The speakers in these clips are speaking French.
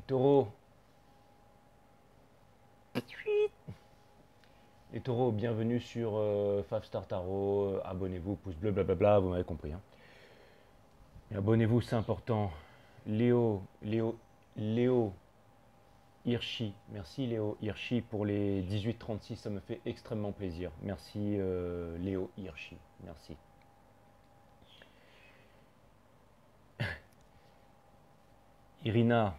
taureaux. Les taureaux, bienvenue sur Five Star Tarot. Abonnez-vous, pouce bleu, blablabla, vous m'avez compris. Hein. Et abonnez-vous, c'est important. Léo Hirschi. Merci Léo Hirschi pour les 18,36, ça me fait extrêmement plaisir. Merci Léo Hirschi, merci. Irina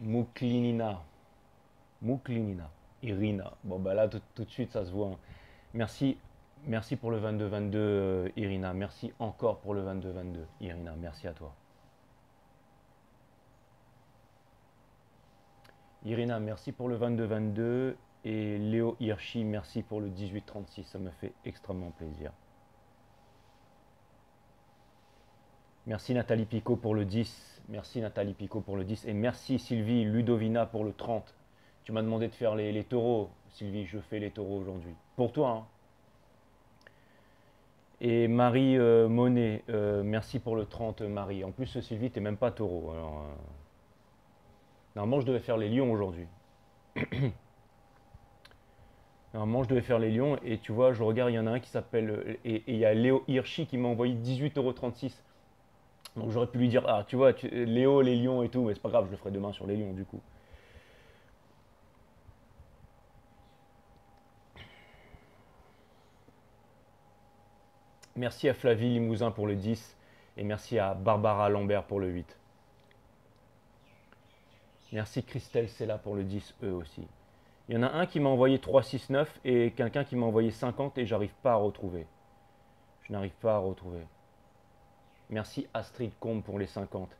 Mouklinina. Irina. Bon bah là tout de suite ça se voit. Hein. Merci pour le 22-22 Irina. Merci encore pour le 22-22 Irina. Merci à toi. Irina, merci pour le 22-22 et Léo Hirschi, merci pour le 18-36. Ça me fait extrêmement plaisir. Merci Nathalie Picot pour le 10. Merci Nathalie Picot pour le 10. Et merci Sylvie Ludovina pour le 30. Tu m'as demandé de faire les taureaux. Sylvie, je fais les taureaux aujourd'hui. Pour toi. Hein. Et Marie Monet, merci pour le 30 Marie. En plus Sylvie, tu n'es même pas taureau. Alors, normalement je devais faire les lions aujourd'hui. Normalement je devais faire les lions. Et tu vois, je regarde, il y en a un qui s'appelle... Et il y a Léo Hirschi qui m'a envoyé 18,36 €. Donc j'aurais pu lui dire, ah tu vois, Léo, les lions et tout, mais c'est pas grave, je le ferai demain sur les lions du coup. Merci à Flavie Limousin pour le 10 et merci à Barbara Lambert pour le 8. Merci Christelle Sella pour le 10, eux aussi. Il y en a un qui m'a envoyé 369 et quelqu'un qui m'a envoyé 50 et j'arrive pas à retrouver. Je n'arrive pas à retrouver. Merci Astrid Combe pour les 50.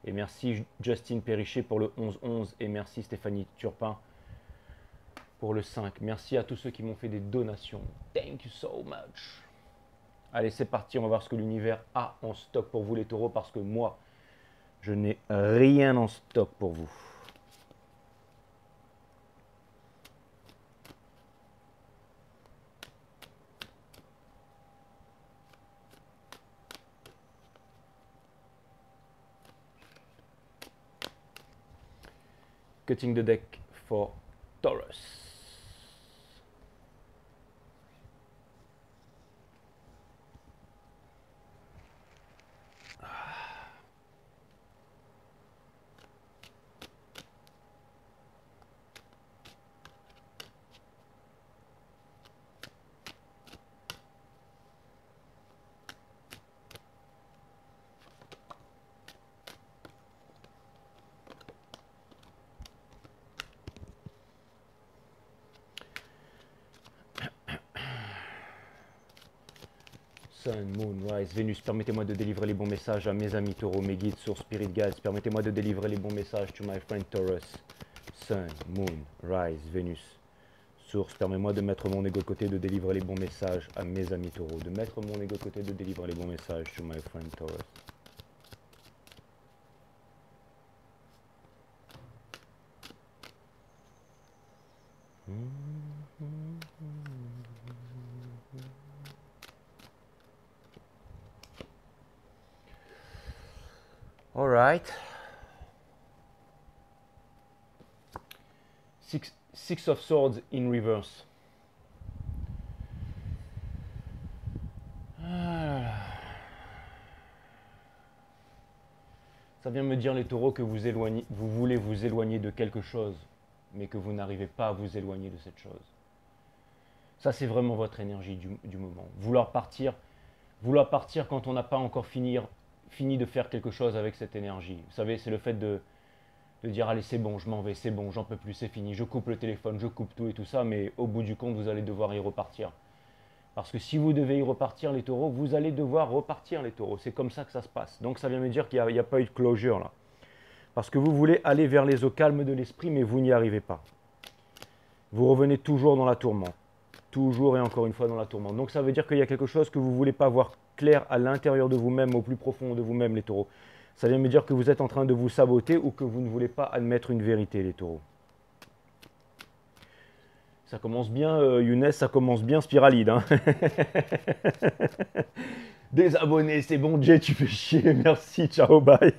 Et merci Justine Perrichet pour le 11-11. Et merci Stéphanie Turpin pour le 5. Merci à tous ceux qui m'ont fait des donations. Thank you so much. Allez, c'est parti. On va voir ce que l'univers a en stock pour vous les taureaux. Parce que moi, je n'ai rien en stock pour vous. Cutting the deck for Taurus. Sun, Moon, Rise, Vénus, permettez-moi de délivrer les bons messages à mes amis taureaux, mes guides, sources, spirit guides, permettez-moi de délivrer les bons messages to my friend Taurus. Sun, Moon, Rise, Vénus, source, permets-moi de mettre mon ego de côté, de délivrer les bons messages à mes amis taureaux, de mettre mon ego de côté, de délivrer les bons messages to my friend Taurus. All right. Six of Swords in reverse. Ça vient me dire les taureaux que vous voulez vous éloigner de quelque chose, mais que vous n'arrivez pas à vous éloigner de cette chose. Ça, c'est vraiment votre énergie du moment. Vouloir partir quand on n'a pas encore fini de faire quelque chose avec cette énergie. Vous savez, c'est le fait de dire allez c'est bon, je m'en vais, c'est bon, j'en peux plus, c'est fini, je coupe le téléphone, je coupe tout et tout ça, mais au bout du compte, vous allez devoir y repartir. Parce que si vous devez y repartir les taureaux, vous allez devoir repartir les taureaux. C'est comme ça que ça se passe. Donc ça vient me dire qu'il n'y a pas eu de closure là. Parce que vous voulez aller vers les eaux calmes de l'esprit, mais vous n'y arrivez pas. Vous revenez toujours dans la tourmente. Toujours et encore une fois dans la tourmente. Donc ça veut dire qu'il y a quelque chose que vous ne voulez pas voir clair à l'intérieur de vous-même, au plus profond de vous-même les taureaux. Ça vient me dire que vous êtes en train de vous saboter ou que vous ne voulez pas admettre une vérité les taureaux. Ça commence bien, Younes, ça commence bien spiralide. Hein. Désabonné, c'est bon, Jay, tu fais chier, merci, ciao, bye.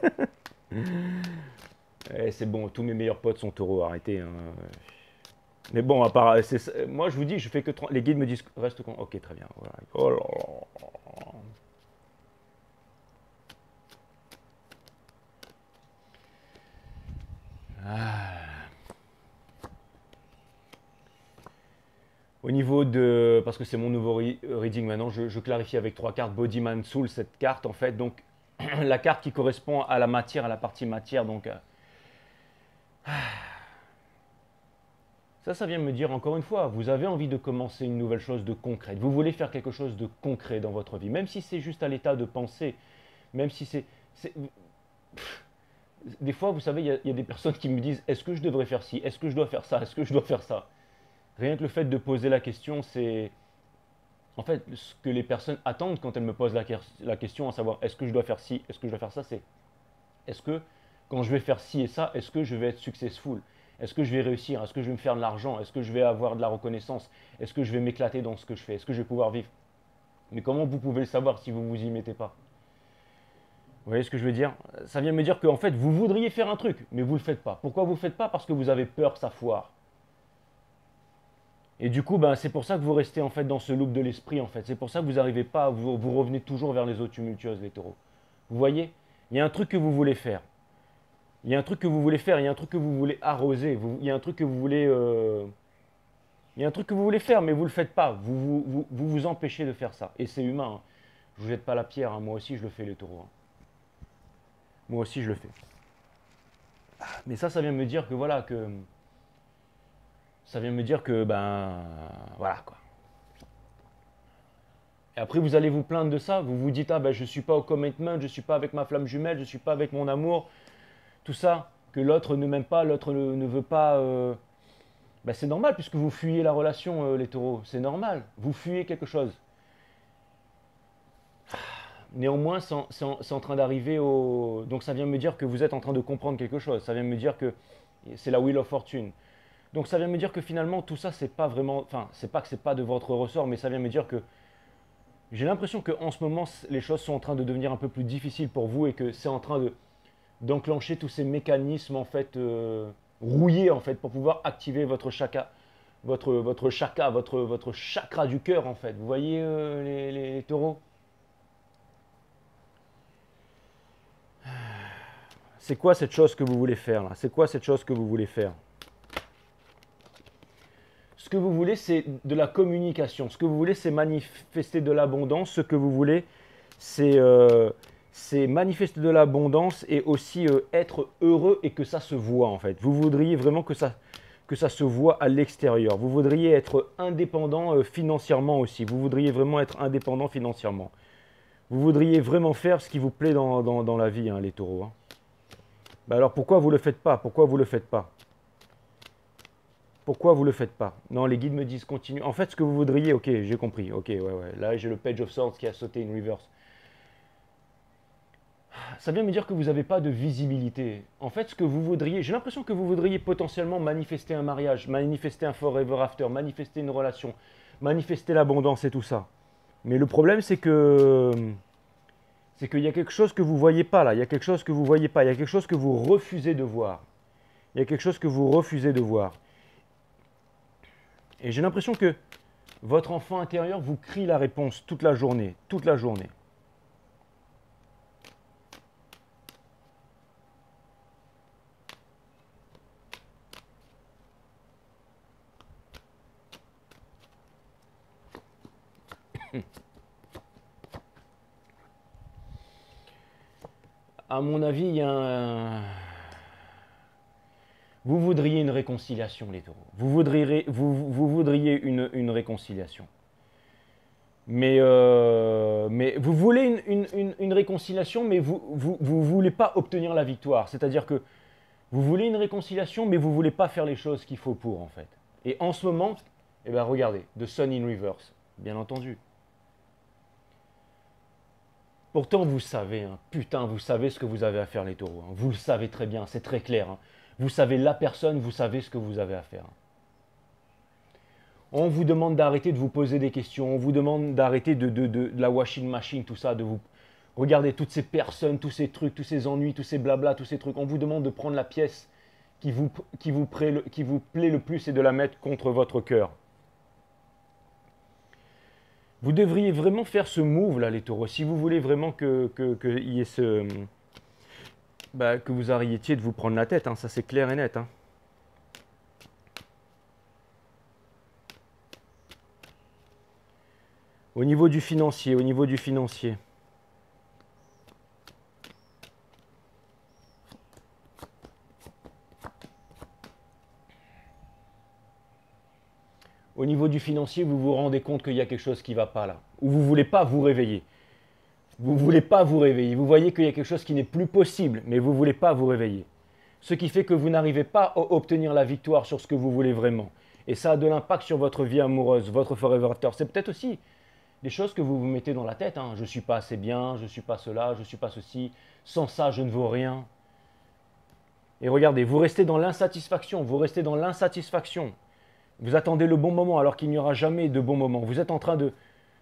C'est bon, tous mes meilleurs potes sont taureaux, arrêtez, hein. Mais bon, à part, moi je vous dis, je fais que 30, les guides me disent, reste con. Ok, très bien. Voilà. Oh là là. Ah. Au niveau de, parce que c'est mon nouveau reading maintenant, je clarifie avec 3 cartes, Body, Man, Soul, cette carte en fait, donc la carte qui correspond à la matière, à la partie matière, donc ça vient me dire encore une fois, vous avez envie de commencer une nouvelle chose de concrète, vous voulez faire quelque chose de concret dans votre vie, même si c'est juste à l'état de pensée, même si des fois, vous savez, il y a des personnes qui me disent, est-ce que je devrais faire ci, est-ce que je dois faire ça, est-ce que je dois faire ça. Rien que le fait de poser la question, c'est en fait ce que les personnes attendent quand elles me posent la question, à savoir est-ce que je dois faire ci, est-ce que je dois faire ça, c'est est-ce que quand je vais faire ci et ça, est-ce que je vais être successful? Est-ce que je vais réussir? Est-ce que je vais me faire de l'argent? Est-ce que je vais avoir de la reconnaissance? Est-ce que je vais m'éclater dans ce que je fais? Est-ce que je vais pouvoir vivre? Mais comment vous pouvez le savoir si vous vous y mettez pas? Vous voyez ce que je veux dire? Ça vient me dire qu'en fait, vous voudriez faire un truc, mais vous ne le faites pas. Pourquoi vous ne le faites pas? Parce que vous avez peur que ça foire. Et du coup, ben, c'est pour ça que vous restez en fait dans ce loop de l'esprit en fait. C'est pour ça que vous n'arrivez pas, vous revenez toujours vers les eaux tumultueuses, les taureaux. Vous voyez? Il y a un truc que vous voulez faire. Il y a un truc que vous voulez faire, il y a un truc que vous voulez arroser, il y a un truc que vous voulez, il y a un truc que vous voulez faire, mais vous ne le faites pas. Vous empêchez de faire ça. Et c'est humain, hein. Je ne vous jette pas la pierre, hein. Moi aussi je le fais les taureaux, hein. Moi aussi je le fais. Mais ça vient me dire que voilà, ça vient me dire que ben voilà quoi. Et après, vous allez vous plaindre de ça. Vous vous dites, ah ben, je ne suis pas au commitment, je ne suis pas avec ma flamme jumelle, je ne suis pas avec mon amour. Tout ça, que l'autre ne m'aime pas, l'autre ne veut pas. Ben, c'est normal puisque vous fuyez la relation, les taureaux. C'est normal. Vous fuyez quelque chose. Néanmoins, c'est en train d'arriver au. Donc ça vient me dire que vous êtes en train de comprendre quelque chose. Ça vient me dire que c'est la Wheel of Fortune. Donc ça vient me dire que finalement, tout ça, c'est pas vraiment. Enfin, c'est pas que c'est pas de votre ressort, mais ça vient me dire que j'ai l'impression qu'en ce moment, les choses sont en train de devenir un peu plus difficiles pour vous et que c'est en train d'enclencher tous ces mécanismes en fait rouillés en fait pour pouvoir activer votre chakra, votre chakra du cœur en fait. Vous voyez les taureaux? C'est quoi cette chose que vous voulez faire là? C'est quoi cette chose que vous voulez faire? Ce que vous voulez, c'est de la communication. Ce que vous voulez, c'est manifester de l'abondance. Ce que vous voulez, c'est manifester de l'abondance et aussi être heureux et que ça se voit en fait. Vous voudriez vraiment que ça se voit à l'extérieur. Vous voudriez être indépendant financièrement aussi. Vous voudriez vraiment être indépendant financièrement. Vous voudriez vraiment faire ce qui vous plaît dans la vie, hein, les taureaux, hein. Bah alors pourquoi vous ne le faites pas? Pourquoi vous ne le faites pas? Pourquoi vous ne le faites pas? Non, les guides me disent continue. En fait, ce que vous voudriez, ok, j'ai compris. Ok, ouais, ouais. Là, j'ai le Page of Swords qui a sauté une reverse. Ça vient me dire que vous n'avez pas de visibilité. En fait, ce que vous voudriez, j'ai l'impression que vous voudriez potentiellement manifester un mariage, manifester un forever after, manifester une relation, manifester l'abondance et tout ça. Mais le problème, c'est qu'il y a quelque chose que vous ne voyez pas là. Il y a quelque chose que vous ne voyez pas. Il y a quelque chose que vous refusez de voir. Il y a quelque chose que vous refusez de voir. Et j'ai l'impression que votre enfant intérieur vous crie la réponse toute la journée, toute la journée. À mon avis, il y a vous voudriez une réconciliation, les taureaux. Vous voudriez une réconciliation. Mais vous voulez une réconciliation, mais vous ne voulez pas obtenir la victoire. C'est-à-dire que vous voulez une réconciliation, mais vous ne voulez pas faire les choses qu'il faut pour, en fait. Et en ce moment, eh ben regardez, The Sun in Reverse, bien entendu. Pourtant, vous savez, hein, putain, vous savez ce que vous avez à faire, les taureaux, hein. Vous le savez très bien, c'est très clair, hein. Vous savez la personne, vous savez ce que vous avez à faire, hein. On vous demande d'arrêter de vous poser des questions, on vous demande d'arrêter de la washing machine, tout ça, Regardez toutes ces personnes, tous ces trucs, tous ces ennuis, tous ces blabla, tous ces trucs. On vous demande de prendre la pièce qui vous plaît le plus et de la mettre contre votre cœur. Vous devriez vraiment faire ce move là, les taureaux, si vous voulez vraiment y ait que vous arrêtiez de vous prendre la tête, hein, ça c'est clair et net. Hein. Au niveau du financier, au niveau du financier. Au niveau du financier, vous vous rendez compte qu'il y a quelque chose qui ne va pas là. Ou vous ne voulez pas vous réveiller. Vous ne voulez pas vous réveiller. Vous voyez qu'il y a quelque chose qui n'est plus possible, mais vous ne voulez pas vous réveiller. Ce qui fait que vous n'arrivez pas à obtenir la victoire sur ce que vous voulez vraiment. Et ça a de l'impact sur votre vie amoureuse, votre forever after. C'est peut-être aussi des choses que vous vous mettez dans la tête. Hein. Je ne suis pas assez bien, je ne suis pas cela, je ne suis pas ceci. Sans ça, je ne vaux rien. Et regardez, vous restez dans l'insatisfaction, vous restez dans l'insatisfaction. Vous attendez le bon moment alors qu'il n'y aura jamais de bon moment. Vous êtes en train de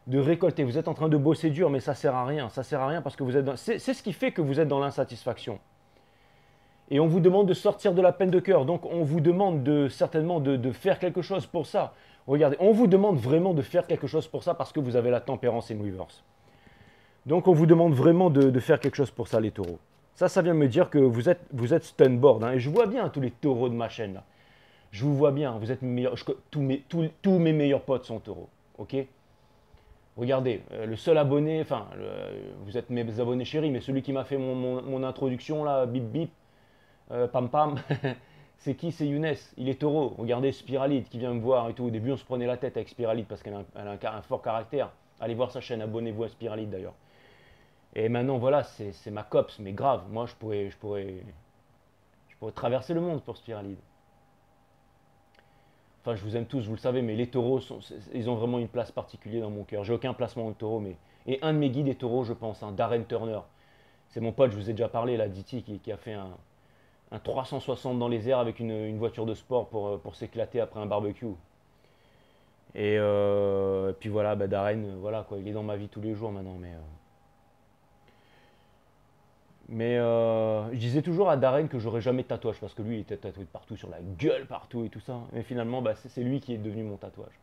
récolter, vous êtes en train de bosser dur, mais ça ne sert à rien. Ça ne sert à rien parce que vous êtes c'est ce qui fait que vous êtes dans l'insatisfaction. Et on vous demande de sortir de la peine de cœur. Donc on vous demande certainement de faire quelque chose pour ça. Regardez, on vous demande vraiment de faire quelque chose pour ça parce que vous avez la tempérance in reverse. Donc on vous demande vraiment de faire quelque chose pour ça, les taureaux. Ça vient me dire que vous êtes stunboard. Hein, et je vois bien tous les taureaux de ma chaîne là. Je vous vois bien, vous êtes mes meilleurs, tous mes meilleurs potes sont taureaux, ok? Regardez, le seul abonné, vous êtes mes abonnés chéris, mais celui qui m'a fait mon introduction là, bip bip, pam pam, c'est qui? C'est Younes, il est taureau. Regardez Spiralide qui vient me voir et tout. Au début, on se prenait la tête avec Spiralide parce qu'elle a un fort caractère. Allez voir sa chaîne, abonnez-vous à Spiralide d'ailleurs. Et maintenant, voilà, c'est ma copse, mais grave, moi je pourrais traverser le monde pour Spiralide. Enfin, je vous aime tous, vous le savez, mais les taureaux, ils ont vraiment une place particulière dans mon cœur. J'ai aucun placement de taureau, mais... Et un de mes guides est taureau, je pense, hein, Darren Turner. C'est mon pote, je vous ai déjà parlé, là, Diti, qui a fait un 360 dans les airs avec une voiture de sport pour s'éclater après un barbecue. Et puis voilà, Darren, voilà, quoi, il est dans ma vie tous les jours maintenant, mais je disais toujours à Darren que j'aurais jamais de tatouage parce que lui il était tatoué de partout, sur la gueule partout et tout ça. Mais finalement, c'est lui qui est devenu mon tatouage.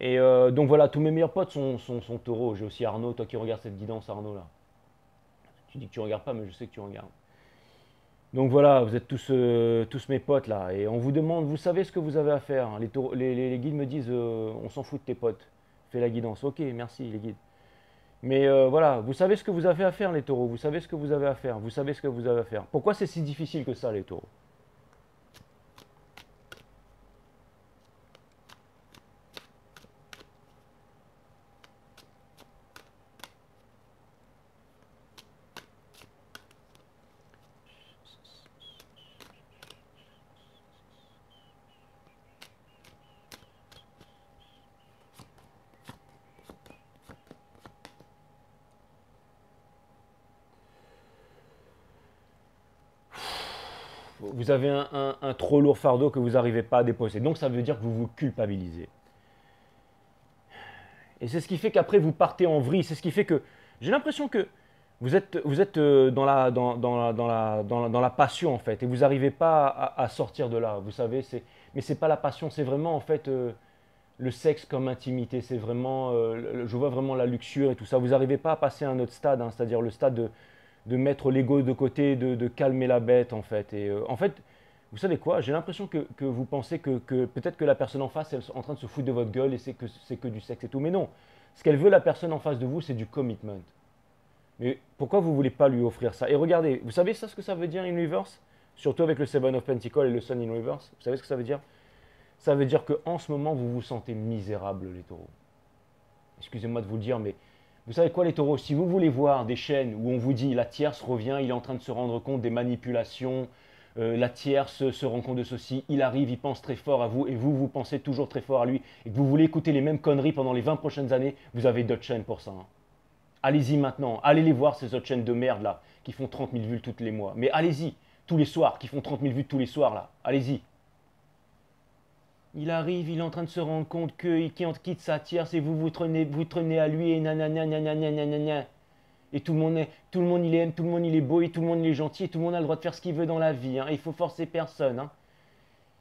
Et donc voilà, tous mes meilleurs potes sont taureaux. J'ai aussi Arnaud, toi qui regardes cette guidance, Arnaud là. Tu dis que tu regardes pas, mais je sais que tu regardes. Donc voilà, vous êtes tous mes potes là. Et on vous demande, vous savez ce que vous avez à faire. Hein. Les guides me disent, on s'en fout de tes potes. Fais la guidance. Ok, merci les guides. Mais voilà, vous savez ce que vous avez à faire les taureaux, vous savez ce que vous avez à faire, vous savez ce que vous avez à faire. Pourquoi c'est si difficile que ça les taureaux? Vous avez un trop lourd fardeau que vous n'arrivez pas à déposer. Donc ça veut dire que vous vous culpabilisez. Et c'est ce qui fait qu'après vous partez en vrille. C'est ce qui fait que j'ai l'impression que vous êtes dans la passion en fait. Et vous n'arrivez pas à sortir de là. Vous savez, mais ce n'est pas la passion, c'est vraiment en fait le sexe comme intimité. C'est vraiment, je vois vraiment la luxure et tout ça. Vous n'arrivez pas à passer à un autre stade, hein, c'est-à-dire le stade de mettre l'ego de côté, de calmer la bête en fait. Et en fait, vous savez quoi? J'ai l'impression que vous pensez que peut-être que la personne en face elle est en train de se foutre de votre gueule et c'est que du sexe et tout. Mais non, ce qu'elle veut la personne en face de vous, c'est du commitment. Mais pourquoi vous ne voulez pas lui offrir ça? Et regardez, vous savez ça ce que ça veut dire in reverse? Surtout avec le Seven of Pentacles et le Sun in reverse. Vous savez ce que ça veut dire? Ça veut dire qu'en ce moment, vous vous sentez misérable les taureaux. Excusez-moi de vous le dire, mais vous savez quoi les taureaux? Si vous voulez voir des chaînes où on vous dit la tierce revient, il est en train de se rendre compte des manipulations, la tierce se rend compte de ceci, il arrive, il pense très fort à vous et vous pensez toujours très fort à lui et que vous voulez écouter les mêmes conneries pendant les 20 prochaines années, vous avez d'autres chaînes pour ça. Hein. Allez-y maintenant, allez les voir ces autres chaînes de merde là, qui font 30 000 vues tous les mois. Mais allez-y, tous les soirs, qui font 30 000 vues tous les soirs là, allez-y. Il arrive, il est en train de se rendre compte qu'il quitte sa tierce et vous traînez à lui et nanana nanana nanana. Et tout le monde il aime, tout le monde il est beau, et tout le monde il est gentil, et tout le monde a le droit de faire ce qu'il veut dans la vie. Hein, et il faut forcer personne. Hein.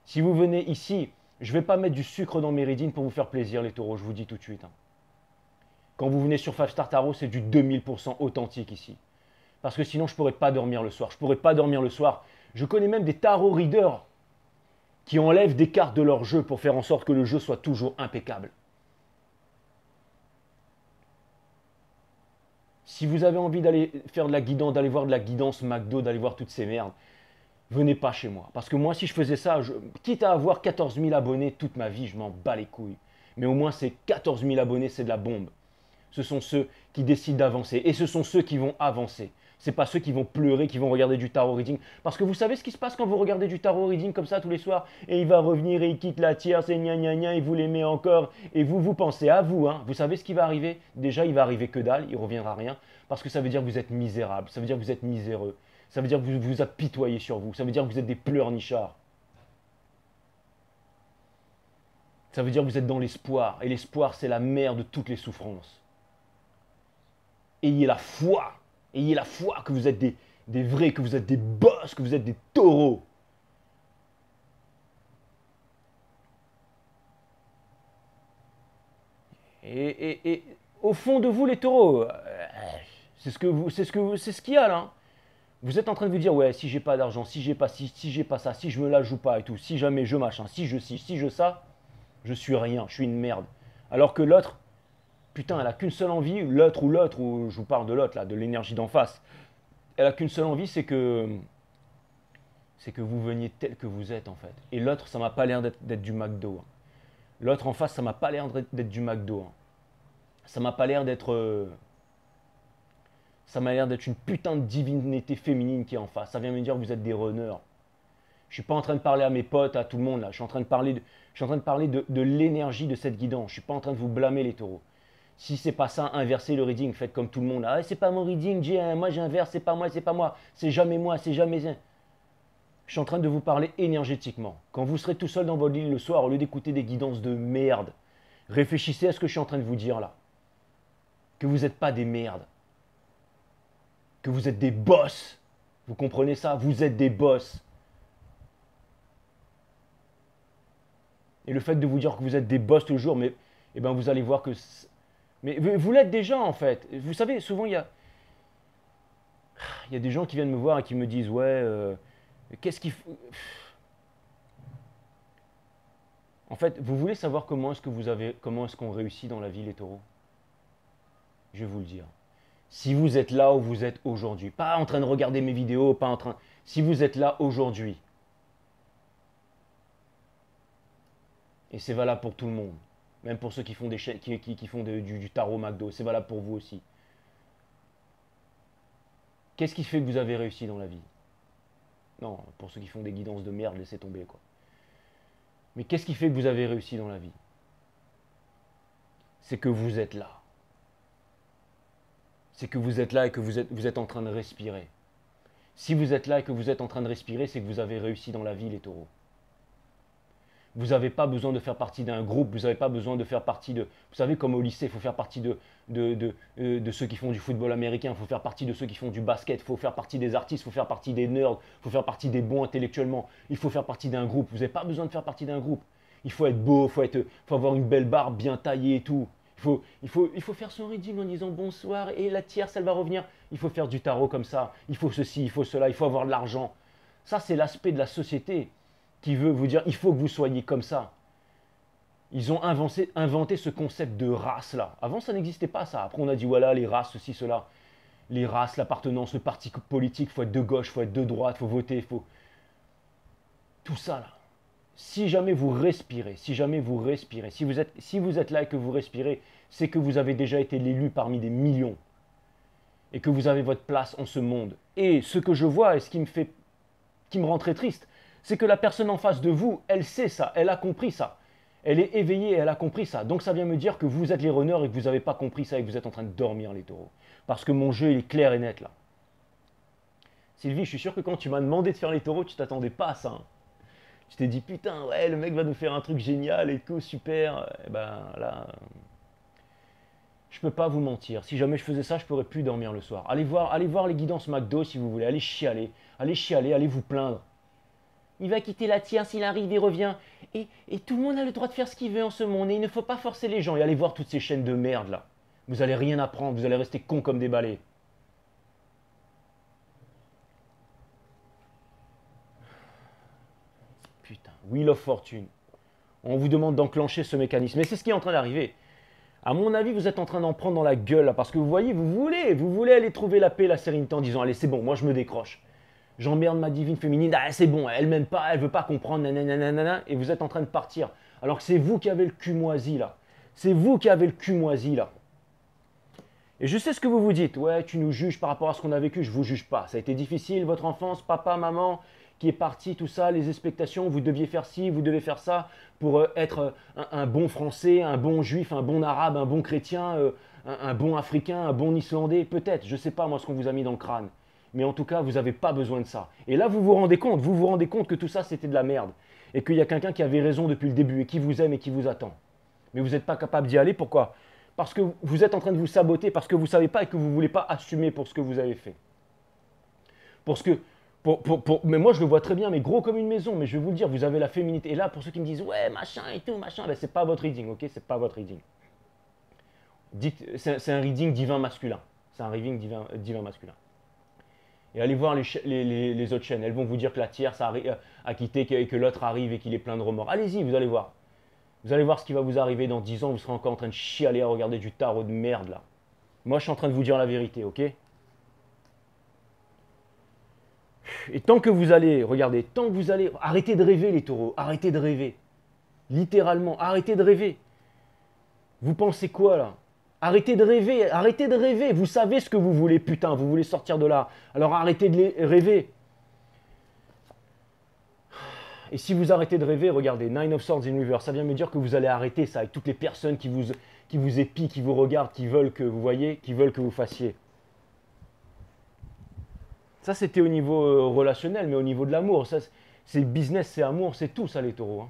Si vous venez ici, je ne vais pas mettre du sucre dans mes readings pour vous faire plaisir les taureaux, je vous dis tout de suite. Hein. Quand vous venez sur 5 Star Tarot, c'est du 2000% authentique ici. Parce que sinon je ne pourrais pas dormir le soir. Je ne pourrais pas dormir le soir. Je connais même des tarot readers qui enlèvent des cartes de leur jeu pour faire en sorte que le jeu soit toujours impeccable. Si vous avez envie d'aller faire de la guidance, d'aller voir de la guidance McDo, d'aller voir toutes ces merdes, venez pas chez moi. Parce que moi, si je faisais ça, quitte à avoir 14 000 abonnés toute ma vie, je m'en bats les couilles. Mais au moins, ces 14 000 abonnés, c'est de la bombe. Ce sont ceux qui décident d'avancer. Et ce sont ceux qui vont avancer. Ce n'est pas ceux qui vont pleurer, qui vont regarder du tarot reading. Parce que vous savez ce qui se passe quand vous regardez du tarot reading comme ça tous les soirs. Et il va revenir et il quitte la tierce et gna gna gna, il vous l'aimez encore. Et vous pensez à vous. Hein. Vous savez ce qui va arriver? Déjà, il va arriver que dalle, il ne reviendra rien. Parce que ça veut dire que vous êtes misérable. Ça veut dire que vous êtes miséreux. Ça veut dire que vous vous apitoyez sur vous. Ça veut dire que vous êtes des pleurnichards. Ça veut dire que vous êtes dans l'espoir. Et l'espoir, c'est la mère de toutes les souffrances. Ayez la foi. Ayez la foi que vous êtes des vrais, que vous êtes des boss, que vous êtes des taureaux. Et au fond de vous, les taureaux, c'est ce qu'il y a là. Vous êtes en train de vous dire, ouais, si j'ai pas d'argent, si j'ai pas ci, si j'ai pas ça, si je me la joue pas et tout, si jamais je machin, si je ci, si je ça, je suis rien, je suis une merde. Alors que l'autre, putain, elle a qu'une seule envie, l'autre, ou je vous parle de l'autre là, de l'énergie d'en face, elle a qu'une seule envie, c'est que vous veniez tel que vous êtes en fait. Et l'autre, ça m'a pas l'air d'être du McDo. Hein. L'autre en face, ça m'a pas l'air d'être du McDo. Hein. Ça m'a pas l'air d'être... ça m'a l'air d'être une putain de divinité féminine qui est en face. Ça vient me dire que vous êtes des runners. Je suis pas en train de parler à mes potes, à tout le monde là. Je suis en train de parler de l'énergie de cette guidance. Je suis pas en train de vous blâmer les taureaux. Si c'est pas ça, inversez le reading. Faites comme tout le monde. Ah, c'est pas mon reading, moi j'inverse, c'est pas moi, c'est pas moi. C'est jamais moi, c'est jamais... Je suis en train de vous parler énergétiquement. Quand vous serez tout seul dans votre lit le soir, au lieu d'écouter des guidances de merde, réfléchissez à ce que je suis en train de vous dire là. Que vous n'êtes pas des merdes. Que vous êtes des boss. Vous comprenez ça? Vous êtes des boss. Et le fait de vous dire que vous êtes des boss tout le jour, mais eh ben vous allez voir que... Mais vous l'êtes déjà en fait. Vous savez, souvent il y a des gens qui viennent me voir et qui me disent, ouais... qu'est-ce qu'il faut... En fait, vous voulez savoir comment est-ce qu'on réussit dans la vie les taureaux? Je vais vous le dire. Si vous êtes là où vous êtes aujourd'hui, pas en train de regarder mes vidéos, pas en train... Si vous êtes là aujourd'hui, et c'est valable pour tout le monde, même pour ceux qui font, qui font du tarot McDo, c'est valable pour vous aussi. Qu'est-ce qui fait que vous avez réussi dans la vie? Non, pour ceux qui font des guidances de merde, laissez tomber quoi. Mais qu'est-ce qui fait que vous avez réussi dans la vie? C'est que vous êtes là. C'est que vous êtes là et que vous êtes en train de respirer. Si vous êtes là et que vous êtes en train de respirer, c'est que vous avez réussi dans la vie, les taureaux. Vous n'avez pas besoin de faire partie d'un groupe, vous n'avez pas besoin de faire partie de... Vous savez, comme au lycée, il faut faire partie de ceux qui font du football américain, il faut faire partie de ceux qui font du basket, il faut faire partie des artistes, il faut faire partie des nerds, il faut faire partie des bons intellectuellement, il faut faire partie d'un groupe. Vous n'avez pas besoin de faire partie d'un groupe. Il faut être beau, il faut avoir une belle barbe bien taillée et tout. Il faut faire son reading en disant bonsoir et la tierce, elle va revenir. Il faut faire du tarot comme ça. Il faut ceci, il faut cela, il faut avoir de l'argent. Ça, c'est l'aspect de la société qui veut vous dire il faut que vous soyez comme ça. Ils ont inventé ce concept de race là. Avant, ça n'existait pas ça. Après, on a dit voilà, les races, ceci, cela. Les races, l'appartenance, le parti politique, il faut être de gauche, il faut être de droite, il faut voter, il faut. Tout ça là. Si jamais vous respirez, si vous êtes là et que vous respirez, c'est que vous avez déjà été l'élu parmi des millions. Et que vous avez votre place en ce monde. Et ce que je vois et ce qui me rend très triste, c'est que la personne en face de vous, elle sait ça, elle a compris ça. Elle est éveillée et elle a compris ça. Donc ça vient me dire que vous êtes les runners et que vous n'avez pas compris ça et que vous êtes en train de dormir les taureaux. Parce que mon jeu il est clair et net là. Sylvie, je suis sûr que quand tu m'as demandé de faire les taureaux, tu t'attendais pas à ça. Hein. Tu t'es dit putain, ouais, le mec va nous faire un truc génial et tout, super. Et ben là... Je peux pas vous mentir. Si jamais je faisais ça, je pourrais plus dormir le soir. Allez voir les guidances McDo si vous voulez. Allez chialer. Allez chialer, allez vous plaindre. Il va quitter la tienne s'il arrive et revient. Et tout le monde a le droit de faire ce qu'il veut en ce monde. Et il ne faut pas forcer les gens. Et allez voir toutes ces chaînes de merde là. Vous allez rien apprendre. Vous allez rester cons comme des balais. Putain. Wheel of Fortune. On vous demande d'enclencher ce mécanisme. Et c'est ce qui est en train d'arriver. À mon avis, vous êtes en train d'en prendre dans la gueule là, parce que vous voyez, vous voulez aller trouver la paix, la sérénité en disant allez c'est bon, moi je me décroche. J'emmerde ma divine féminine, ah, c'est bon, elle m'aime pas, elle veut pas comprendre, nanana, et vous êtes en train de partir. Alors que c'est vous qui avez le cul moisi là. C'est vous qui avez le cul moisi là. Et je sais ce que vous vous dites, ouais, tu nous juges par rapport à ce qu'on a vécu, je vous juge pas. Ça a été difficile, votre enfance, papa, maman, qui est parti, tout ça, les expectations, vous deviez faire ci, vous devez faire ça pour être un bon Français, un bon Juif, un bon Arabe, un bon chrétien, un bon Africain, un bon Islandais, peut-être, je ne sais pas moi ce qu'on vous a mis dans le crâne. Mais en tout cas, vous n'avez pas besoin de ça. Et là, vous vous rendez compte que tout ça, c'était de la merde. Et qu'il y a quelqu'un qui avait raison depuis le début et qui vous aime et qui vous attend. Mais vous n'êtes pas capable d'y aller, pourquoi? Parce que vous êtes en train de vous saboter, parce que vous ne savez pas et que vous ne voulez pas assumer pour ce que vous avez fait. Parce que mais moi, je le vois très bien, mais gros comme une maison. Mais je vais vous le dire, vous avez la féminité. Et là, pour ceux qui me disent, ouais, machin et tout, machin, ben, c'est pas votre reading, ok? C'est pas votre reading. C'est un reading divin masculin. C'est un reading divin masculin. Et allez voir les autres chaînes. Elles vont vous dire que la tierce a quitté, que l'autre arrive et qu'il est plein de remords. Allez-y, vous allez voir. Vous allez voir ce qui va vous arriver dans 10 ans. Vous serez encore en train de chialer à regarder du tarot de merde, là. Moi, je suis en train de vous dire la vérité, ok? Et tant que vous allez, regardez, tant que vous allez, arrêtez de rêver les taureaux, arrêtez de rêver. Littéralement, arrêtez de rêver. Vous pensez quoi là? Arrêtez de rêver, arrêtez de rêver. Vous savez ce que vous voulez, putain, vous voulez sortir de là. Alors arrêtez de rêver. Et si vous arrêtez de rêver, regardez, Nine of Swords in Reverse, ça vient me dire que vous allez arrêter ça avec toutes les personnes qui vous épient, qui vous regardent, qui veulent que vous voyez, qui veulent que vous fassiez. Ça, c'était au niveau relationnel, mais au niveau de l'amour, ça, c'est business, c'est amour, c'est tout ça, les taureaux. Hein.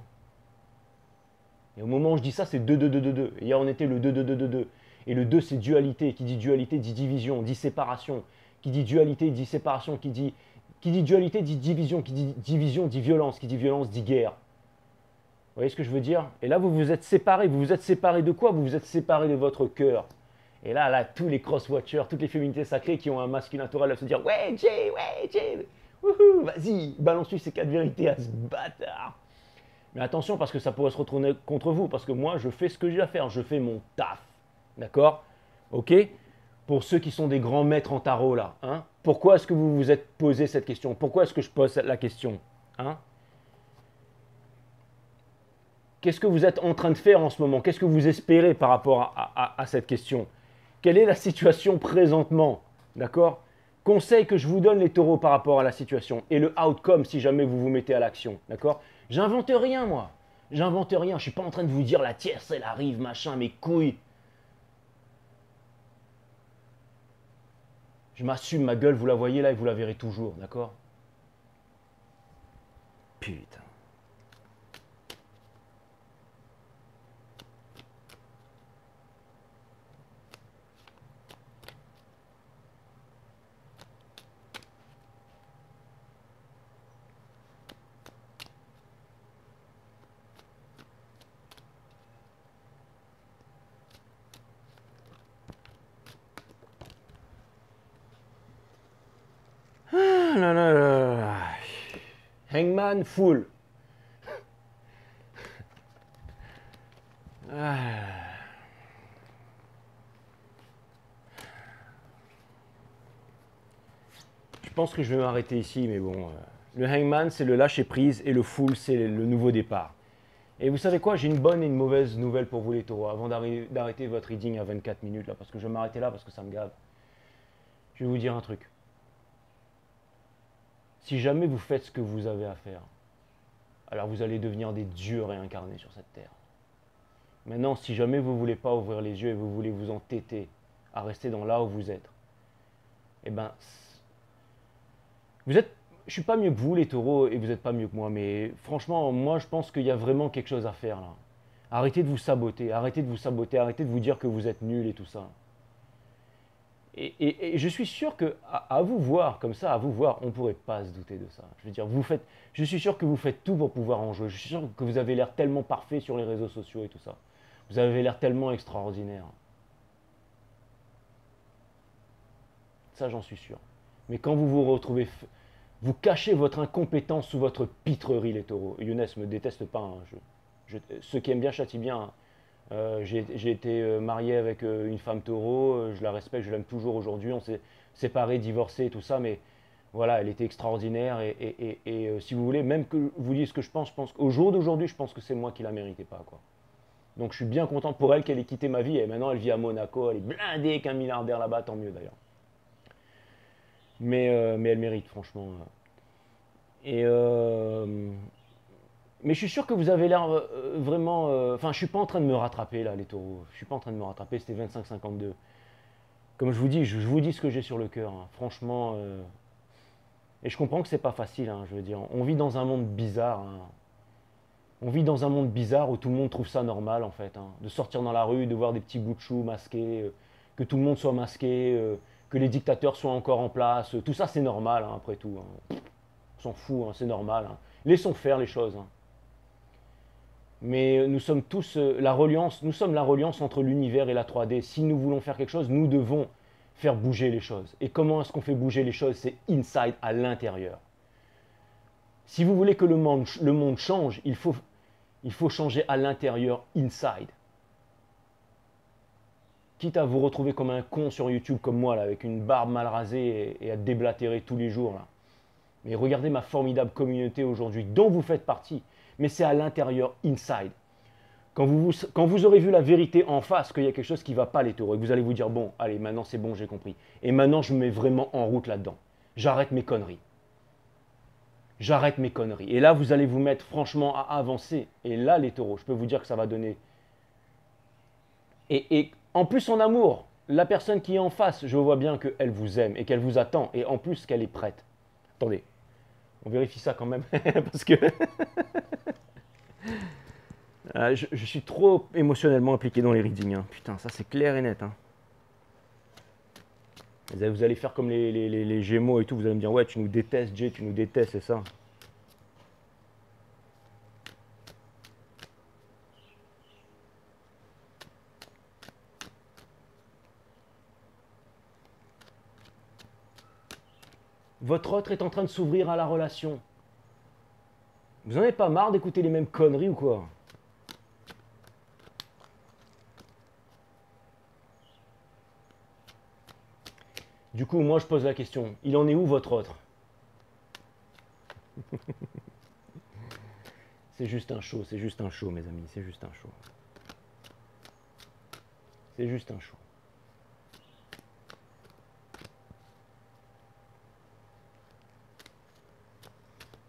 Et au moment où je dis ça, c'est 2, 2, 2, 2, 2. Et hier, on était le 2, 2, 2, 2, 2. Et le 2, c'est dualité. Qui dit dualité, dit division, dit séparation. Qui dit dualité, dit séparation. Qui dit dualité, dit division. Qui dit division, dit violence. Qui dit violence, dit guerre. Vous voyez ce que je veux dire? Et là, vous vous êtes séparés. Vous vous êtes séparés de quoi? Vous vous êtes séparés de votre cœur. Et là, tous les cross-watchers, toutes les féminités sacrées qui ont un masculin toral doivent se dire ouais, Jay, wouhou, vas-y, balance-lui ces 4 vérités à ce bâtard. Mais attention, parce que ça pourrait se retourner contre vous, parce que moi, je fais ce que j'ai à faire, je fais mon taf. D'accord? Ok? Pour ceux qui sont des grands maîtres en tarot, là, hein, pourquoi est-ce que vous vous êtes posé cette question? Pourquoi est-ce que je pose la question? Hein? Qu'est-ce que vous êtes en train de faire en ce moment? Qu'est-ce que vous espérez par rapport à cette question? Quelle est la situation présentement? D'accord? Conseil que je vous donne les taureaux par rapport à la situation et le outcome si jamais vous vous mettez à l'action. D'accord? J'invente rien moi. J'invente rien. Je ne suis pas en train de vous dire la tierce elle arrive, machin, mes couilles. Je m'assume ma gueule, vous la voyez là et vous la verrez toujours. D'accord? Putain. Là, là, là. Hangman full. Je pense que je vais m'arrêter ici, mais bon. Le hangman, c'est le lâcher prise et le full, c'est le nouveau départ. Et vous savez quoi, j'ai une bonne et une mauvaise nouvelle pour vous les taureaux, avant d'arrêter votre reading à 24 minutes, là, parce que je vais m'arrêter là, parce que ça me gave. Je vais vous dire un truc. Si jamais vous faites ce que vous avez à faire, alors vous allez devenir des dieux réincarnés sur cette terre. Maintenant, si jamais vous ne voulez pas ouvrir les yeux et vous voulez vous entêter à rester dans là où vous êtes, eh ben, je ne suis pas mieux que vous les taureaux et vous n'êtes pas mieux que moi, mais franchement, moi je pense qu'il y a vraiment quelque chose à faire là. Arrêtez de vous saboter, arrêtez de vous saboter, arrêtez de vous dire que vous êtes nul et tout ça. Et je suis sûr que à vous voir comme ça, à vous voir, on ne pourrait pas se douter de ça. Je veux dire, je suis sûr que vous faites tout pour pouvoir en jouer. Je suis sûr que vous avez l'air tellement parfait sur les réseaux sociaux et tout ça. Vous avez l'air tellement extraordinaire. Ça, j'en suis sûr. Mais quand vous vous retrouvez, vous cachez votre incompétence sous votre pitrerie, les taureaux. Younes me déteste pas. Ceux qui aiment bien châtient bien. Hein. J'ai été marié avec une femme taureau, je la respecte, je l'aime toujours aujourd'hui, on s'est séparés, divorcés, tout ça, mais voilà, elle était extraordinaire et si vous voulez, même que vous disiez ce que je pense qu'au jour d'aujourd'hui, je pense que c'est moi qui la méritais pas, quoi. Donc je suis bien content pour elle qu'elle ait quitté ma vie et maintenant elle vit à Monaco, elle est blindée qu'un milliardaire là-bas, tant mieux d'ailleurs. Mais elle mérite, franchement. Et mais je suis sûr que vous avez l'air vraiment. Enfin, je suis pas en train de me rattraper là, les taureaux. Je suis pas en train de me rattraper. C'était 25-52. Comme je vous dis, je vous dis ce que j'ai sur le cœur. Hein. Franchement. Et je comprends que c'est pas facile. Hein, je veux dire, on vit dans un monde bizarre. Hein. On vit dans un monde bizarre où tout le monde trouve ça normal en fait. Hein. De sortir dans la rue, de voir des petits bouts de choux masqués, que tout le monde soit masqué, que les dictateurs soient encore en place. Tout ça, c'est normal hein, après tout. Hein. On s'en fout, hein, c'est normal. Hein. Laissons faire les choses. Hein. Mais nous sommes tous nous sommes la reliance entre l'univers et la 3D. Si nous voulons faire quelque chose, nous devons faire bouger les choses. Et comment est-ce qu'on fait bouger les choses? C'est inside, à l'intérieur. Si vous voulez que le monde change, il faut changer à l'intérieur, inside. Quitte à vous retrouver comme un con sur YouTube comme moi, là, avec une barbe mal rasée et à déblatérer tous les jours. Là. Mais regardez ma formidable communauté aujourd'hui, dont vous faites partie. Mais c'est à l'intérieur, inside. Quand vous aurez vu la vérité en face, qu'il y a quelque chose qui ne va pas les taureaux, et que vous allez vous dire, bon, allez, maintenant c'est bon, j'ai compris. Et maintenant, je me mets vraiment en route là-dedans. J'arrête mes conneries. J'arrête mes conneries. Et là, vous allez vous mettre franchement à avancer. Et là, les taureaux, je peux vous dire que ça va donner. Et en plus, en amour, la personne qui est en face, je vois bien qu'elle vous aime et qu'elle vous attend. Et en plus, qu'elle est prête. Attendez, on vérifie ça quand même. Parce que je suis trop émotionnellement impliqué dans les readings. Hein. Putain, ça c'est clair et net. Hein. Vous allez faire comme les Gémeaux et tout. Vous allez me dire, ouais, tu nous détestes, Jay, tu nous détestes, c'est ça. Votre autre est en train de s'ouvrir à la relation. Vous en avez pas marre d'écouter les mêmes conneries ou quoi? Du coup, moi je pose la question, il en est où votre autre? C'est juste un show, mes amis, c'est juste un show. C'est juste un show.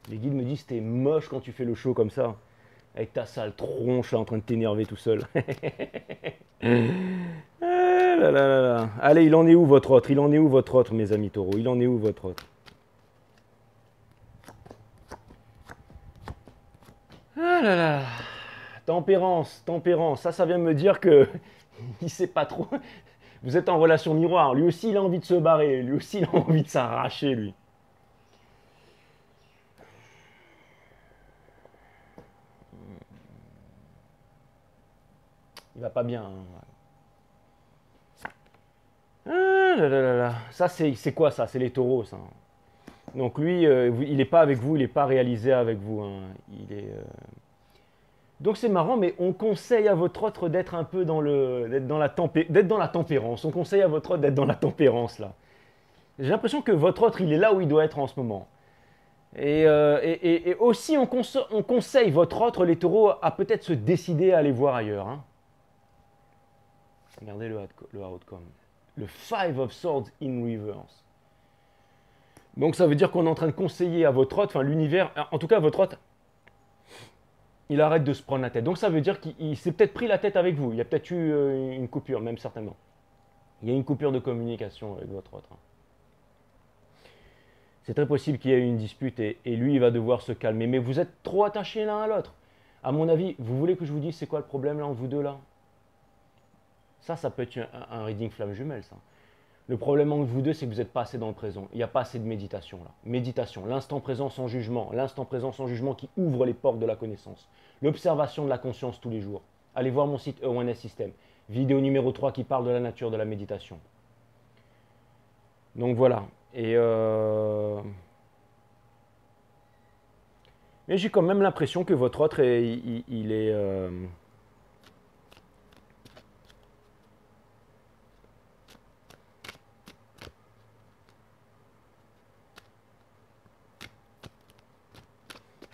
Les guides me disent, t'es moche quand tu fais le show comme ça. Avec ta sale tronche là, en train de t'énerver tout seul. Ah là là là là. Allez, il en est où votre autre? Il en est où votre autre, mes amis taureaux? Il en est où votre autre? Ah là là. Tempérance, tempérance. Ça vient de me dire que il sait pas trop. Vous êtes en relation miroir. Lui aussi, il a envie de se barrer. Lui aussi, il a envie de s'arracher, lui. Il va pas bien. Hein. Ah là là là là. Ça, c'est quoi ça? C'est les taureaux, ça. Donc lui, il n'est pas avec vous, il n'est pas réalisé avec vous. Hein. Il est. Donc c'est marrant, mais on conseille à votre autre d'être un peu d'être dans la tempérance. On conseille à votre autre d'être dans la tempérance là. J'ai l'impression que votre autre, il est là où il doit être en ce moment. Et aussi, on conseille votre autre, les taureaux, à peut-être se décider à aller voir ailleurs. Hein. Regardez le outcome. Le Five of Swords in reverse. Donc ça veut dire qu'on est en train de conseiller à votre autre, enfin l'univers, en tout cas votre autre, il arrête de se prendre la tête. Donc ça veut dire qu'il s'est peut-être pris la tête avec vous. Il y a peut-être eu une coupure, même certainement. Il y a une coupure de communication avec votre autre. Hein. C'est très possible qu'il y ait eu une dispute et lui, il va devoir se calmer. Mais vous êtes trop attachés l'un à l'autre. À mon avis, vous voulez que je vous dise c'est quoi le problème là entre vous deux là? Ça peut être un reading flamme jumelle, ça. Le problème entre vous deux, c'est que vous n'êtes pas assez dans le présent. Il n'y a pas assez de méditation là. Méditation, l'instant présent sans jugement, l'instant présent sans jugement qui ouvre les portes de la connaissance. L'observation de la conscience tous les jours. Allez voir mon site E1S System. Vidéo numéro 3 qui parle de la nature de la méditation. Donc voilà. Et mais j'ai quand même l'impression que votre autre, il est...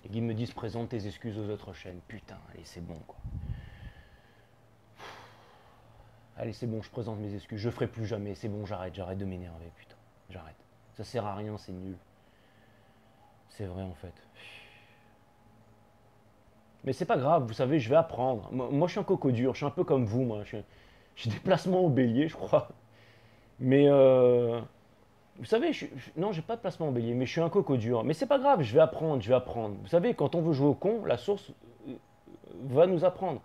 Les guides me disent présente tes excuses aux autres chaînes. Putain, allez, c'est bon quoi. Allez, c'est bon, je présente mes excuses. Je ferai plus jamais. C'est bon, j'arrête de m'énerver, putain. J'arrête. Ça sert à rien, c'est nul. C'est vrai en fait. Mais c'est pas grave, vous savez, je vais apprendre. Moi, je suis un coco dur, je suis un peu comme vous, moi. J'ai des placements au bélier, je crois. Mais vous savez, non, j'ai pas de placement en bélier, mais je suis un coco dur. Mais c'est pas grave, je vais apprendre, je vais apprendre. Vous savez, quand on veut jouer au con, la source va nous apprendre.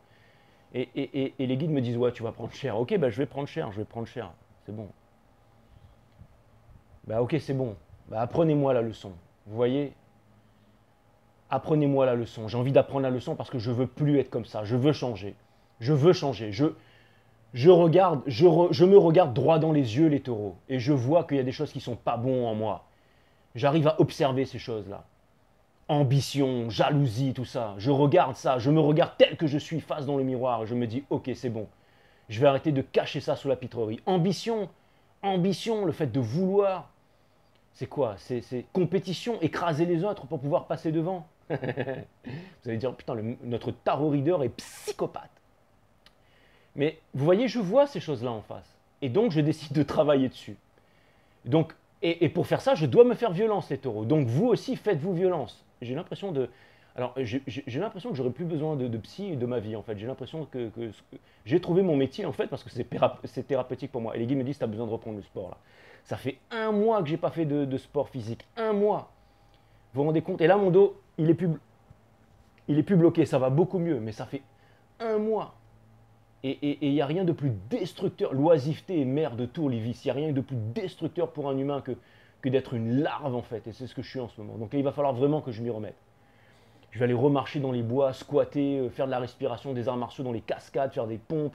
Et les guides me disent, ouais, tu vas prendre cher. Ok, bah, je vais prendre cher, c'est bon. Bah ok, c'est bon. Bah, apprenez-moi la leçon. Vous voyez? Apprenez-moi la leçon. J'ai envie d'apprendre la leçon parce que je veux plus être comme ça. Je veux changer. Je veux changer. Je me regarde droit dans les yeux, les taureaux, et je vois qu'il y a des choses qui sont pas bonnes en moi. J'arrive à observer ces choses-là. Ambition, jalousie, tout ça. Je regarde ça, je me regarde tel que je suis face dans le miroir, et je me dis, ok, c'est bon. Je vais arrêter de cacher ça sous la pitrerie. Ambition, le fait de vouloir, c'est quoi? C'est compétition, écraser les autres pour pouvoir passer devant. Vous allez dire, putain, notre tarot reader est psychopathe. Mais vous voyez, je vois ces choses-là en face. Et donc, je décide de travailler dessus. Donc, et pour faire ça, je dois me faire violence, les taureaux. Donc, vous aussi, faites-vous violence. J'ai l'impression de... Alors, j'ai l'impression que j'aurais plus besoin de psy de ma vie, en fait. J'ai l'impression que j'ai trouvé mon métier, en fait, parce que c'est thérapeutique pour moi. Et les guides me disent, tu as besoin de reprendre le sport, là. Ça fait 1 mois que j'ai pas fait de sport physique. 1 mois. Vous vous rendez compte? Et là, mon dos, il est plus bloqué. Ça va beaucoup mieux. Mais ça fait 1 mois. Et il n'y a rien de plus destructeur, l'oisiveté est mère de tous les vices, il n'y a rien de plus destructeur pour un humain que d'être une larve en fait, et c'est ce que je suis en ce moment. Donc il va falloir vraiment que je m'y remette. Je vais aller remarcher dans les bois, squatter, faire de la respiration, des arts martiaux dans les cascades, faire des pompes.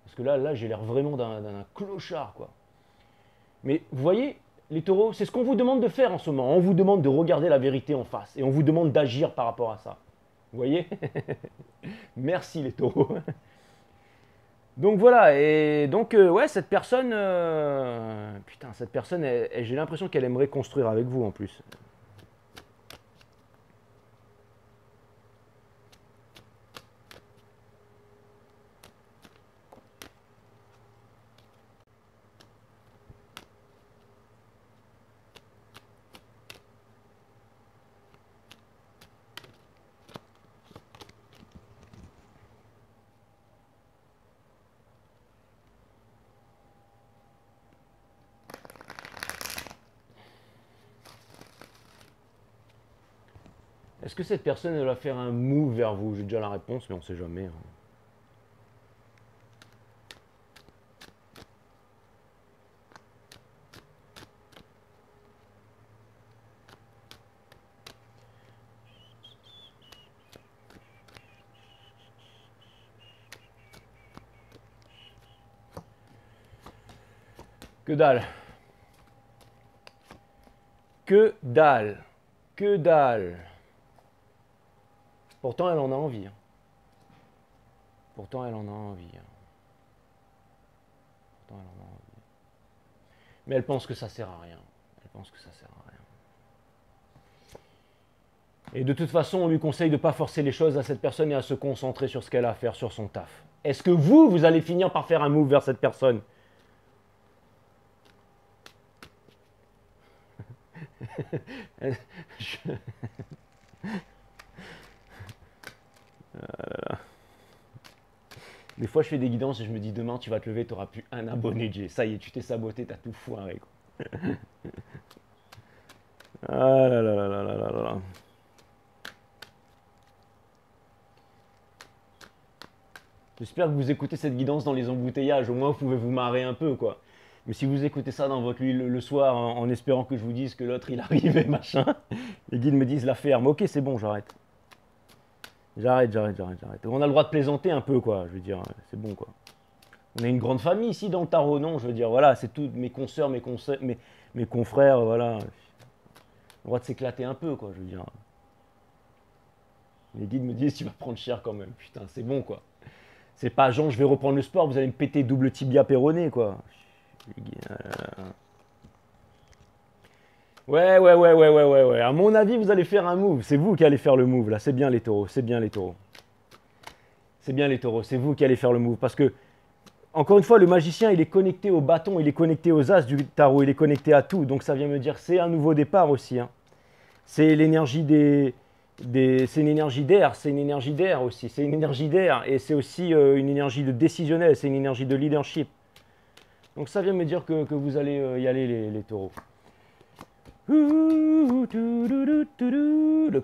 Parce que là j'ai l'air vraiment d'un clochard quoi. Mais vous voyez, les taureaux, c'est ce qu'on vous demande de faire en ce moment. On vous demande de regarder la vérité en face, et on vous demande d'agir par rapport à ça. Vous voyez? Merci les taureaux. Donc voilà, et donc ouais, cette personne, putain, cette personne, j'ai l'impression qu'elle aimerait construire avec vous en plus. Est-ce que cette personne, elle va faire un move vers vous? J'ai déjà la réponse, mais on sait jamais. Hein. Que dalle. Que dalle. Que dalle. Pourtant, elle en a envie. Hein. Pourtant, elle en a envie. Hein. Pourtant, elle en a envie. Mais elle pense que ça sert à rien. Elle pense que ça sert à rien. Et de toute façon, on lui conseille de ne pas forcer les choses à cette personne et à se concentrer sur ce qu'elle a à faire, sur son taf. Est-ce que vous allez finir par faire un move vers cette personne? Des fois, je fais des guidances et je me dis demain, tu vas te lever, tu n'auras plus un abonné, Jay. Ça y est, tu t'es saboté, tu as tout foiré. Quoi. Ah là là là là là là là. J'espère que vous écoutez cette guidance dans les embouteillages, au moins vous pouvez vous marrer un peu, quoi. Mais si vous écoutez ça dans votre lit le soir en espérant que je vous dise que l'autre il arrive et machin, les guides me disent la ferme. Ok, c'est bon, j'arrête. J'arrête. On a le droit de plaisanter un peu, quoi. Je veux dire, c'est bon, quoi. On est une grande famille ici dans le tarot, non? Je veux dire, voilà, c'est tout, mes consoeurs, mes confrères, voilà. On a le droit de s'éclater un peu, quoi, je veux dire. Les guides me disent, tu vas prendre cher quand même. Putain, c'est bon, quoi. C'est pas genre, je vais reprendre le sport, vous allez me péter double tibia péroné, quoi. Ouais. À mon avis, vous allez faire un move. C'est vous qui allez faire le move, là. C'est bien les taureaux, c'est bien les taureaux. C'est bien les taureaux, c'est vous qui allez faire le move. Parce que, encore une fois, le magicien, il est connecté au bâton, il est connecté aux as du tarot, il est connecté à tout. Donc ça vient me dire, c'est un nouveau départ aussi. Hein. C'est l'énergie c'est une énergie d'air, c'est une énergie d'air aussi. C'est une énergie d'air et c'est aussi une énergie de décisionnel, c'est une énergie de leadership. Donc ça vient me dire que vous allez y aller les taureaux. Le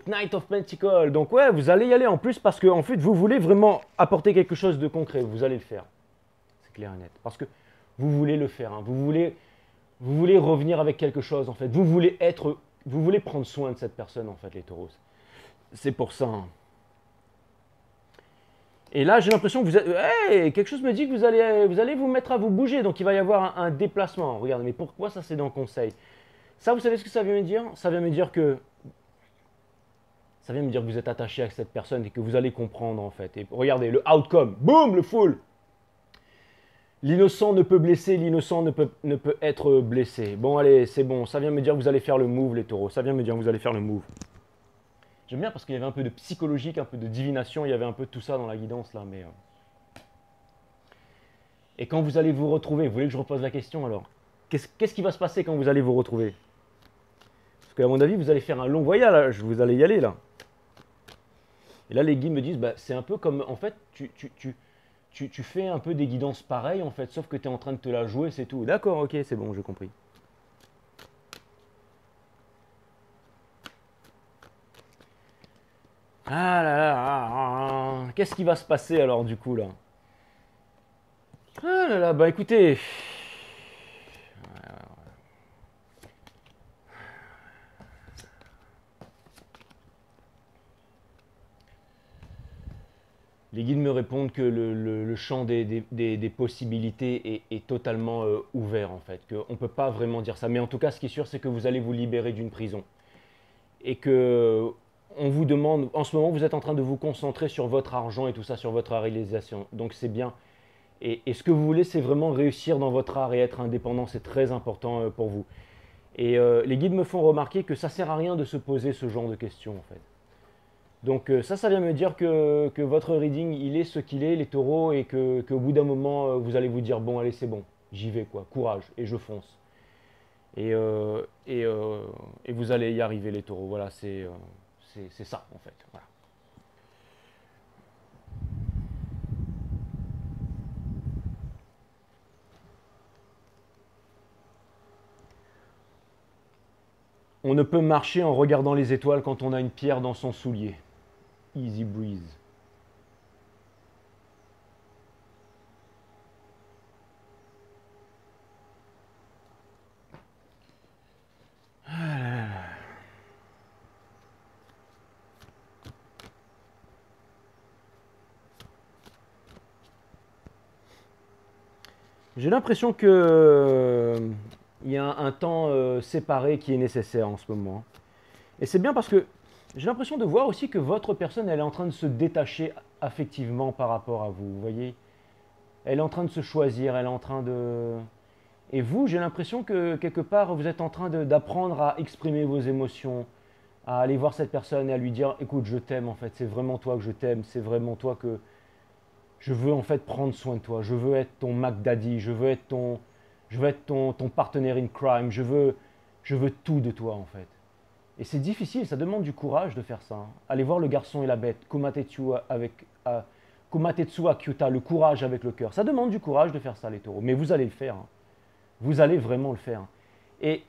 Knight of Pentacles. Donc ouais, vous allez y aller en plus parce que en fait, vous voulez vraiment apporter quelque chose de concret. Vous allez le faire. C'est clair et net. Parce que vous voulez le faire. Hein. Vous voulez revenir avec quelque chose en fait. Vous voulez prendre soin de cette personne en fait, les taureaux. C'est pour ça. Hein. Et là, j'ai l'impression que vous êtes... Hey, quelque chose me dit que vous allez vous mettre à vous bouger. Donc, il va y avoir un déplacement. Regardez, mais pourquoi ça, c'est dans le conseil? Ça, vous savez ce que ça vient me dire? Ça vient me dire que vous êtes attaché à cette personne et que vous allez comprendre, en fait. Et regardez, le outcome. Boum, le full. L'innocent ne peut blesser, l'innocent ne peut être blessé. Bon, allez, c'est bon. Ça vient me dire que vous allez faire le move, les taureaux. Ça vient me dire que vous allez faire le move. J'aime bien parce qu'il y avait un peu de psychologique, un peu de divination, il y avait un peu de tout ça dans la guidance là. Mais Et quand vous allez vous retrouver, vous voulez que je repose la question alors? Qu'est-ce qui va se passer quand vous allez vous retrouver? Parce qu'à mon avis, vous allez faire un long voyage, vous allez y aller là. Et là, les guides me disent, bah, c'est un peu comme, en fait, tu fais un peu des guidances pareilles en fait, sauf que tu es en train de te la jouer, c'est tout. D'accord, ok, c'est bon, j'ai compris. Ah là là, qu'est-ce qui va se passer alors du coup là? Ah là là, bah écoutez. Les guides me répondent que le champ des possibilités est totalement ouvert en fait, qu'on ne peut pas vraiment dire ça. Mais en tout cas, ce qui est sûr, c'est que vous allez vous libérer d'une prison. Et que on vous demande, en ce moment, vous êtes en train de vous concentrer sur votre argent et tout ça, sur votre réalisation. Donc c'est bien. Et ce que vous voulez, c'est vraiment réussir dans votre art et être indépendant. C'est très important pour vous. Et les guides me font remarquer que ça ne sert à rien de se poser ce genre de questions, en fait. Donc ça vient me dire que votre reading, il est ce qu'il est, les taureaux, et qu'au bout d'un moment, vous allez vous dire, bon, allez, c'est bon, j'y vais, quoi, courage, et je fonce. Et vous allez y arriver, les taureaux. Voilà, c'est ça, en fait. Voilà. On ne peut marcher en regardant les étoiles quand on a une pierre dans son soulier. Easy breeze. J'ai l'impression que il y a un temps séparé qui est nécessaire en ce moment. Et c'est bien parce que j'ai l'impression de voir aussi que votre personne, elle est en train de se détacher affectivement par rapport à vous. Vous voyez? Elle est en train de se choisir, elle est en train de... Et vous, j'ai l'impression que quelque part, vous êtes en train d'apprendre à exprimer vos émotions, à aller voir cette personne et à lui dire, écoute, je t'aime en fait, c'est vraiment toi que je t'aime, c'est vraiment toi que je veux en fait prendre soin de toi, je veux être ton Mac Daddy, je veux être ton partenaire in crime, je veux tout de toi en fait. Et c'est difficile, ça demande du courage de faire ça. Hein. Allez voir le garçon et la bête, Kumatetsu Akyuta, le courage avec le cœur. Ça demande du courage de faire ça, les taureaux. Mais vous allez le faire. Hein. Vous allez vraiment le faire. Et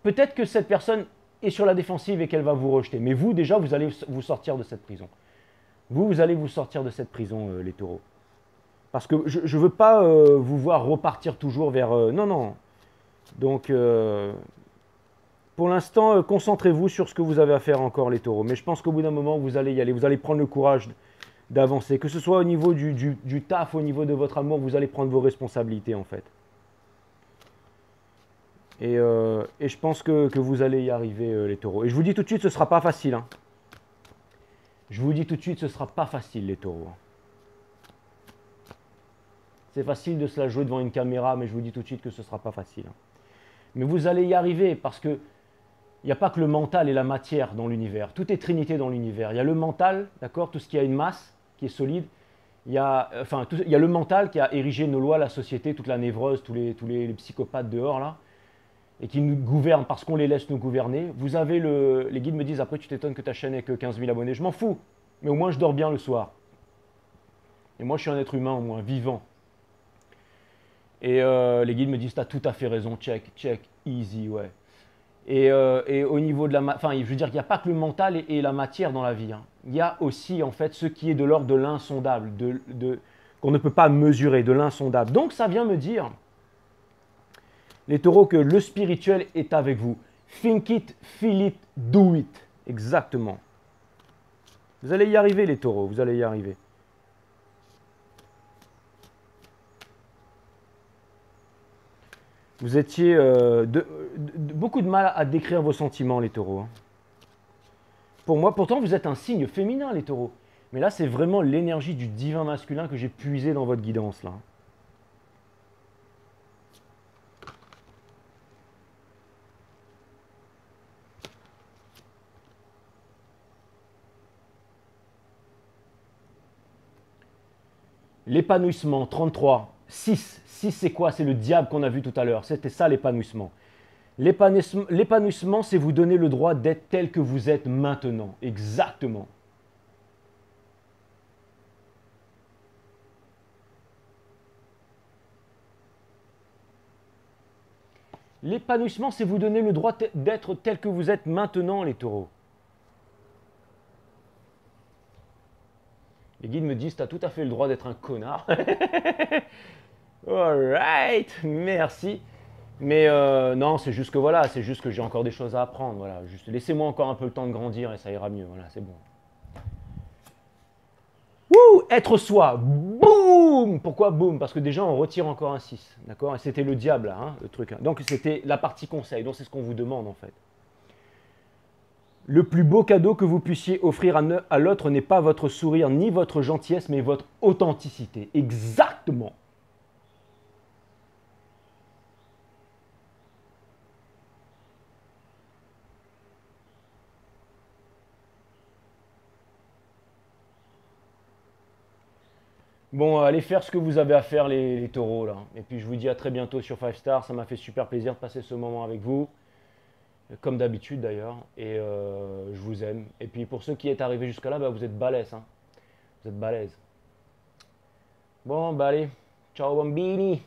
peut-être que cette personne est sur la défensive et qu'elle va vous rejeter. Mais vous, déjà, vous allez vous sortir de cette prison. Vous allez vous sortir de cette prison, les taureaux. Parce que je ne veux pas vous voir repartir toujours vers... non, non. Donc, pour l'instant, concentrez-vous sur ce que vous avez à faire encore, les taureaux. Mais je pense qu'au bout d'un moment, vous allez y aller. Vous allez prendre le courage d'avancer. Que ce soit au niveau du taf, au niveau de votre amour, vous allez prendre vos responsabilités, en fait. Et je pense que vous allez y arriver, les taureaux. Et je vous dis tout de suite, ce ne sera pas facile. Hein. Je vous dis tout de suite, ce ne sera pas facile, les taureaux. C'est facile de se la jouer devant une caméra, mais je vous dis tout de suite que ce ne sera pas facile. Hein. Mais vous allez y arriver parce que il n'y a pas que le mental et la matière dans l'univers. Tout est trinité dans l'univers. Il y a le mental, d'accord, tout ce qui a une masse, qui est solide. Il y a le mental qui a érigé nos lois, la société, toute la névrose, tous les psychopathes dehors, là, et qui nous gouvernent parce qu'on les laisse nous gouverner. Vous avez les guides me disent, après tu t'étonnes que ta chaîne ait que 15 000 abonnés. Je m'en fous, mais au moins je dors bien le soir. Et moi je suis un être humain au moins, vivant. Et les guides me disent, tu as tout à fait raison, check, easy, ouais. Et au niveau de la... Enfin, je veux dire qu'il n'y a pas que le mental et la matière dans la vie. Hein. Il y a aussi, en fait, ce qui est de l'ordre de l'insondable, qu'on ne peut pas mesurer, de l'insondable. Donc, ça vient me dire, les taureaux, que le spirituel est avec vous. Think it, feel it, do it. Exactement. Vous allez y arriver, les taureaux, vous allez y arriver. Vous étiez beaucoup de mal à décrire vos sentiments, les taureaux. Hein. Pour moi, pourtant, vous êtes un signe féminin, les taureaux. Mais là, c'est vraiment l'énergie du divin masculin que j'ai puisé dans votre guidance, là. L'épanouissement, 33. 6. 6, c'est quoi? C'est le diable qu'on a vu tout à l'heure. C'était ça, l'épanouissement. L'épanouissement, c'est vous donner le droit d'être tel que vous êtes maintenant. Exactement. L'épanouissement, c'est vous donner le droit d'être tel que vous êtes maintenant, les taureaux. Les guides me disent, tu as tout à fait le droit d'être un connard. Alright, merci. Mais non, c'est juste que voilà, c'est juste que j'ai encore des choses à apprendre. Voilà, juste laissez-moi encore un peu le temps de grandir et ça ira mieux. Voilà, c'est bon. Wouh, être soi. Boum. Pourquoi boum? Parce que déjà on retire encore un 6. D'accord? Et c'était le diable, là, hein, le truc. Hein. Donc c'était la partie conseil. Donc c'est ce qu'on vous demande en fait. Le plus beau cadeau que vous puissiez offrir à l'autre n'est pas votre sourire ni votre gentillesse, mais votre authenticité. Exactement. Bon, allez faire ce que vous avez à faire, les taureaux, là. Et puis je vous dis à très bientôt sur 5 Stars. Ça m'a fait super plaisir de passer ce moment avec vous. Comme d'habitude d'ailleurs. Et je vous aime. Et puis pour ceux qui êtes arrivés jusqu'à là, bah, vous êtes balèzes. Hein. Vous êtes balèzes. Bon, bah allez. Ciao bambini.